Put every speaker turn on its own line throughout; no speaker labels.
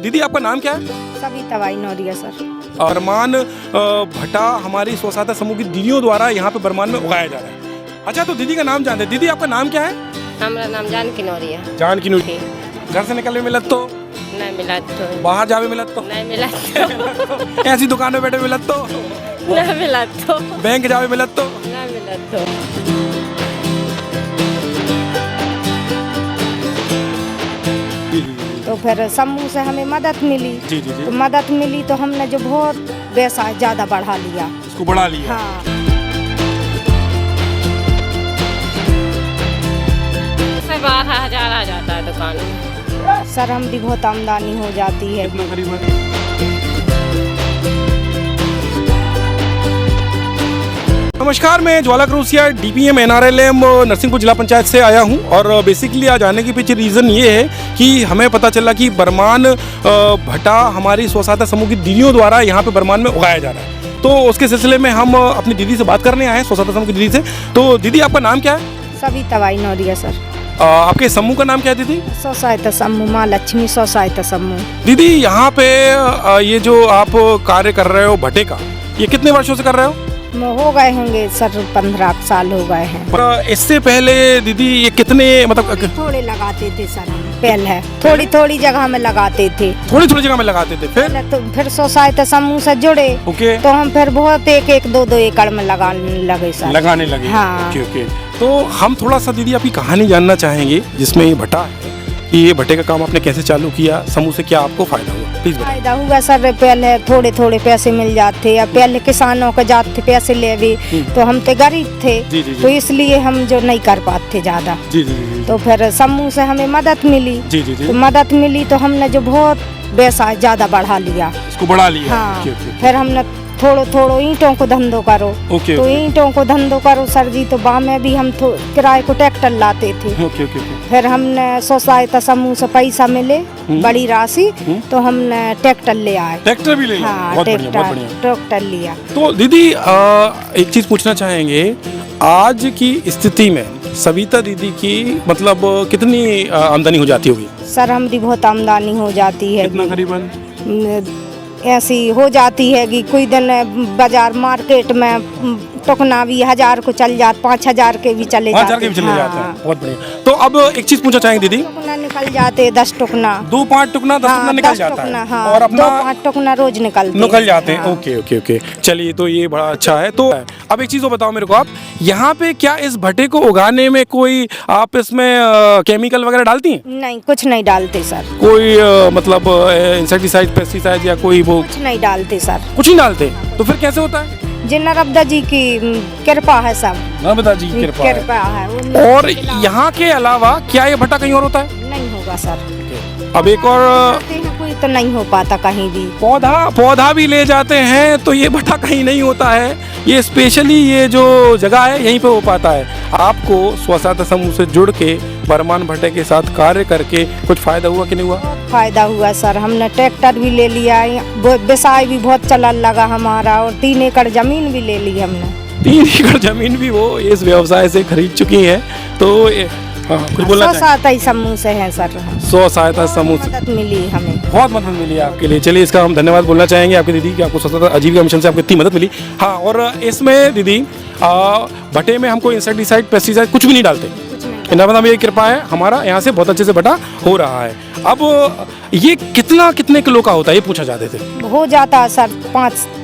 दीदी आपका नाम क्या है?
सविता बाई नौरिया सर।
बरमान भट्टा हमारी स्व सहायता समूह की दीदियों द्वारा यहाँ पे बरमान में उगाया जा रहा है। अच्छा, तो दीदी का नाम जानते हैं। दीदी आपका नाम क्या है?
हमारा नाम जानकी नौरिया।
जानकी नौरिया। घर से निकलने मिलत तो
नहीं मिला तो
बाहर जावे मिलत तो
नहीं मिला तो
ऐसी दुकान में बैठे मिलत तो
नहीं मिला तो
बैंक जावे मिलत तो
नहीं मिला तो
तो फिर समूह से हमें मदद मिली।
जी जी जी।
तो मदद मिली तो हमने जो बहुत व्यवसाय ज़्यादा बढ़ा लिया।
इसको बढ़ा लिया।
हाँ,
से 12,000 आ जाता है दुकान में।
सर हमारी बहुत आमदनी हो जाती है।
कितना करीबन? नमस्कार, मैं ज्वाला क्रूसिया DPM NRLM नरसिंहपुर जिला पंचायत से आया हूं और बेसिकली आज आने के पीछे रीज़न ये है कि हमें पता चला कि बरमान भट्टा हमारी स्व सहायता समूह की दीदियों द्वारा यहाँ पे बरमान में उगाया जा रहा है। तो उसके सिलसिले में हम अपनी दीदी से बात करने आए हैं, स्व सहायता समूह की दीदी से। तो दीदी आपका नाम क्या है?
सविता बाई नौरिया सर।
आपके समूह का नाम क्या है दीदी?
स्व सहायता समूह माँ लक्ष्मी स्व सहायता समूह।
दीदी यहाँ पे ये जो आप कार्य कर रहे हो भट्टे का, ये कितने वर्षों से कर रहे हो?
हो गए होंगे सर 15 साल हो गए हैं।
और इससे पहले दीदी ये कितने मतलब
थोड़े लगाते थे सर हम पहले, थोड़ी थोड़ी जगह में लगाते थे।
थोड़ी थोड़ी जगह में लगाते थे,
फिर स्व सहायता समूह से जुड़े।
ओके।
तो हम फिर बहुत 1-1, 2-2 एकड़ में लगाने लगे सर।
लगाने लगे।
हाँ।
Okay okay. तो हम थोड़ा सा दीदी आपकी कहानी जानना चाहेंगे जिसमें ये भट्टा है कि ये भट्टे का काम आपने कैसे चालू किया, समूह से क्या आपको फायदा हुआ, प्लीज बताइए।
फायदा हुआ सर, पहले थोड़े थोड़े पैसे मिल जाते या पहले किसानों के जाते पैसे ले भी, तो हम तो गरीब थे।
जी, जी, जी।
तो इसलिए हम जो नहीं कर पाते ज्यादा।
जी जी जी।
तो फिर समूह से हमें मदद मिली।
जी जी जी।
तो मदद मिली तो हमने जो बहुत व्यवसाय ज्यादा बढ़ा लिया।
इसको बढ़ा लिया।
हाँ,
ओके ओके
फिर हमने थोड़ो थोड़ो ईंटों को धंधो करो।
ओके।
तो ईंटों को धंधो करो सर जी, तो बाह में भी हम किराए को ट्रैक्टर लाते थे।
Okay okay.
फिर हमने स्व सहायता समूह से पैसा मिले बड़ी राशि, तो हमने ट्रैक्टर ले आए।
ट्रैक्टर भी ले लिया।
हाँ,
बहुत बढ़िया बहुत बढ़िया।
ट्रैक्टर लिया।
तो दीदी एक चीज पूछना चाहेंगे, आज की स्थिति में सविता दीदी की मतलब कितनी आमदनी हो जाती होगी?
सर हमारी बहुत आमदनी हो जाती है।
कितना करीबन?
ऐसी हो जाती है कि कोई दिन बाजार मार्केट में टुकना भी 1000 को चल जाते, 5000 के भी चले जाते।
5000 के भी चले जाते हैं। बहुत बढ़िया। तो अब एक चीज पूछना चाहेंगे दीदी,
टुकना निकल जाते 10 टुकना,
2-5 टुकना 10 टुकना निकल जाता है।
हाँ,
और अपना
2-5 टुकना रोज
निकल जाते हैं।
हाँ।
ओके ओके ओके, चलिए तो ये बड़ा अच्छा है। तो अब एक चीज और बताओ मेरे को आप, यहाँ पे क्या इस भट्टे को उगाने में कोई आप इसमें केमिकल वगैरह डालती हैं?
नहीं, कुछ नहीं डालते सर।
कोई मतलब इंसेक्टिसाइड पेस्टिसाइड या कोई वो
कुछ नहीं डालते सर।
कुछ नहीं डालते? तो फिर कैसे होता है?
जी नर्मदा जी की कृपा है सब।
नर्मदा जी की कृपा है।
कृपा है।
और यहाँ के अलावा क्या ये भट्टा कहीं और होता है?
नहीं होगा सर।
अब एक और
करते हैं कोई तो नहीं हो पाता कहीं भी।
पौधा भी ले जाते हैं, तो ये भट्टा कहीं नहीं होता है, ये स्पेशली ये जो जगह है यहीं पे हो पाता है। आपको स्व सहायता समूह से जुड़ के बरमान भट्टे के साथ कार्य करके कुछ फायदा हुआ कि नहीं हुआ?
फायदा हुआ सर, हमने ट्रैक्टर भी ले लिया, व्यवसाय भी बहुत चलने लगा हमारा, और 3 एकड़ जमीन भी ले ली हमने।
3 एकड़ जमीन भी वो इस व्यवसाय से खरीद चुकी है। तो हाँ, कुछ बोलना
स्व सहायता समूह से है सर।
स्व सहायता समूह से
मदद मिली हमें,
बहुत मदद मिली आपके लिए। चलिए इसका हम धन्यवाद बोलना चाहेंगे आपकी दीदी कि आपको स्व सहायता आजीविका मिशन से आपको इतनी मदद मिली। हाँ, और इसमें दीदी भट्टे में हमको इंसेक्टिसाइड पेस्टिसाइड कुछ भी नहीं डालते। नर्मदा में ये कृपा है, हमारा यहाँ से बहुत अच्छे से भट्टा हो रहा है। अब ये कितने किलो का होता है ये पूछा जाते थे?
हो जाता है sir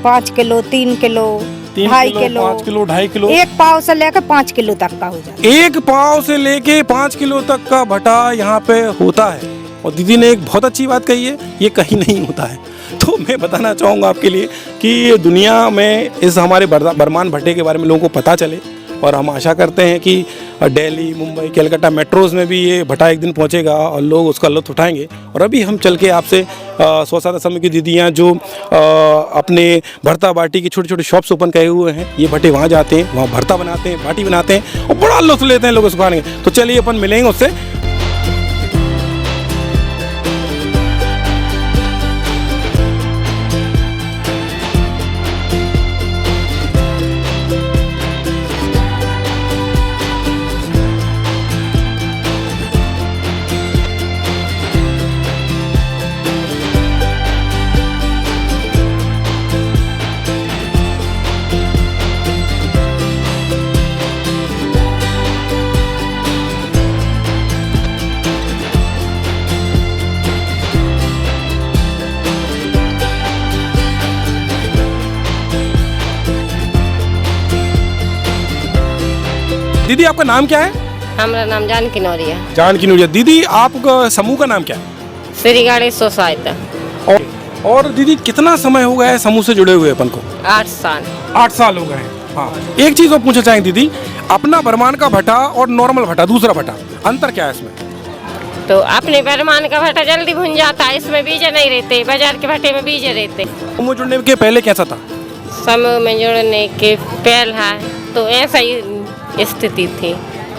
5 kilo, 3 kilo, 2.5 kilo,
5 kilo, 2.5 kilo,
1 पाव से लेकर 5 किलो तक का हो जाता है।
1 पाव से लेके 5 किलो तक का भट्टा यहाँ पे होता है। और दीदी ने एक बहुत अच्छी बात कही है, ये कहीं नहीं होता है। तो मैं बताना चाहूँगा आपके लिए कि दुनिया में इस हमारे बरमान भट्टे के बारे में लोगों को पता चले, और हम आशा करते हैं कि दिल्ली, मुंबई, कलकत्ता मेट्रोज़ में भी ये भट्टा एक दिन पहुंचेगा और लोग उसका लुत्फ़ उठाएंगे। और अभी हम चल के आपसे स्व सहायता समूह की दीदियाँ जो अपने भरता बाटी की छोटे छोटे शॉप्स ओपन किए हुए हैं, ये भट्टे वहाँ जाते हैं, वहाँ भरता बनाते हैं, बाटी बनाते हैं और बड़ा लुत्फ़ लेते हैं लोग उसको खाने। तो चलिए अपन मिलेंगे उससे। दीदी आपका नाम क्या है?
हमारा नाम जानकी नौरिया।
जानकी नूरिया। दीदी आपका समूह का नाम क्या है?
श्री गणेश सोसाइटी।
और दीदी कितना समय हो गया है समूह से जुड़े हुए अपन को?
8 साल।
8 साल हो गए हैं। हाँ, एक चीज़ और पूछना चाहेंगे दीदी, अपना बरमान का भट्टा और नॉर्मल भट्टा, दूसरा भट्टा, अंतर क्या है इसमें?
तो अपने बरमान का भट्टा जल्दी भुन जाता है, इसमें बीज नहीं रहते, बाजार के भट्टे में बीज रहते।
समूह जुड़ने के पहले कैसा था?
समूह में जुड़ने के पहला तो ऐसा ही स्थिति थी।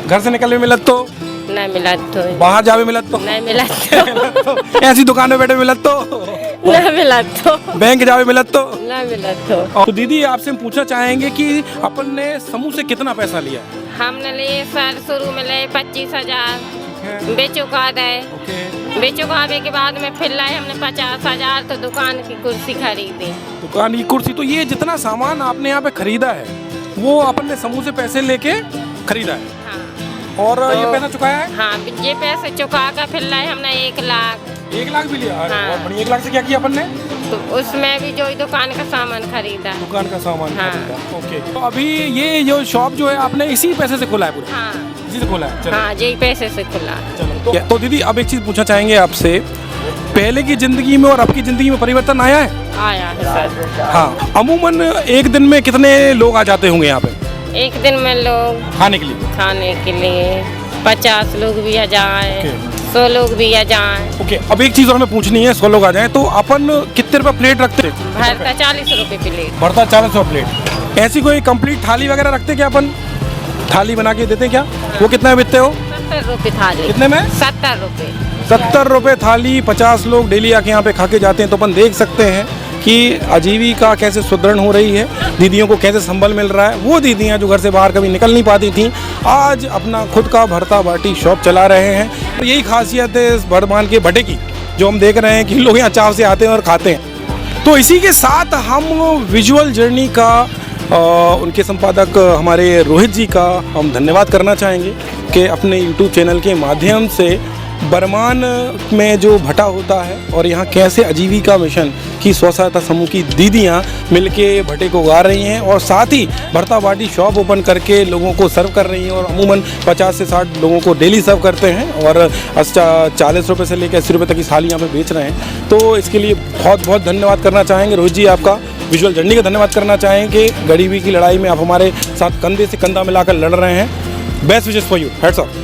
घर से निकलने मिलत तो,
न मिला तो,
बाहर जावे मिलत तो,
न मिला तो,
ऐसी दुकान में बैठे मिलत तो,
न मिला तो,
बैंक जावे मिलत तो।
न मिला तो।
तो दीदी आपसे हम पूछना चाहेंगे कि अपन ने समूह से कितना पैसा लिया?
हमने लिए साल शुरू में ले 25,000 बेचो का दे। बेचो का आवे के बाद में फिर लाए हमने 50,000 तो दुकान की कुर्सी खरीदी।
दुकान की कुर्सी, तो ये जितना सामान आपने यहाँ पे खरीदा है वो अपन ने समूह से पैसे लेके खरीदा है?
हाँ।
और
तो,
ये पैसा चुकाया है?
हाँ, ये पैसे चुका कर फिर लाए हमने 1 लाख।
1 लाख भी लिया? अरे
हाँ।
बहुत बढ़िया। 1 लाख से क्या किया अपन ने?
तो उसमें भी जो दुकान का सामान खरीदा।
दुकान का सामान
हाँ।
खरीदा। ओके। तो अभी ये जो शॉप जो है आपने इसी पैसे से खोला है पूरा?
हाँ,
इसी से खोला है? चलो।
हाँ, यही पैसे से खुला।
चलो। तो दीदी अब एक चीज़ पूछना चाहेंगे आपसे, पहले की ज़िंदगी में और अब की ज़िंदगी में परिवर्तन आया है?
आया है सर।
हाँ। अमूमन एक दिन में कितने लोग आ जाते होंगे यहाँ पे
एक दिन में लोग
खाने के लिए?
खाने के लिए 50 लोग भी आ जाए,
ओके।
100 लोग भी आ जाए।
ओके। अब एक चीज़ और हमें पूछनी है, 100 लोग आ जाएं तो अपन कितने रुपए प्लेट रखते हैं?
भरता 40 रुपए प्लेट।
भरता 40 रुपए प्लेट। ऐसी कोई कंप्लीट थाली वगैरह रखते क्या अपन? थाली बना के देते हैं क्या? वो कितने में बेचते हो?
70 रुपए थाली।
कितने में?
70 रुपए।
70 रुपए थाली। 50 लोग डेली आके यहाँ पे खा के जाते हैं। तो अपन देख सकते हैं कि आजीविका कैसे सुदृढ़ हो रही है, दीदियों को कैसे संबल मिल रहा है। वो दीदियाँ जो घर से बाहर कभी निकल नहीं पाती थीं, आज अपना खुद का भरता बाटी शॉप चला रहे हैं। तो यही खासियत है इस बरमान के भट्टे की, जो हम देख रहे हैं कि लोग यहाँ चाव से आते हैं और खाते हैं। तो इसी के साथ हम विजुअल जर्नी का उनके संपादक हमारे रोहित जी का हम धन्यवाद करना चाहेंगे कि अपने यूट्यूब चैनल के माध्यम से बरमान में जो भट्टा होता है और यहाँ कैसे आजीविका मिशन की स्व सहायता समूह की दीदियाँ मिलके भट्टे को उगा रही हैं और साथ ही भरता बाटी शॉप ओपन करके लोगों को सर्व कर रही हैं और अमूमन 50 से 60 लोगों को डेली सर्व करते हैं और 40 रुपये से लेकर 80 रुपये तक की थाली यहाँ पे बेच रहे हैं। तो इसके लिए बहुत बहुत धन्यवाद करना चाहेंगे रोहित जी, आपका विजुअल जर्नी का धन्यवाद करना चाहेंगे। गरीबी की लड़ाई में आप हमारे साथ कंधे से कंधा मिलाकर लड़ रहे हैं। Best wishes for you. Heads of.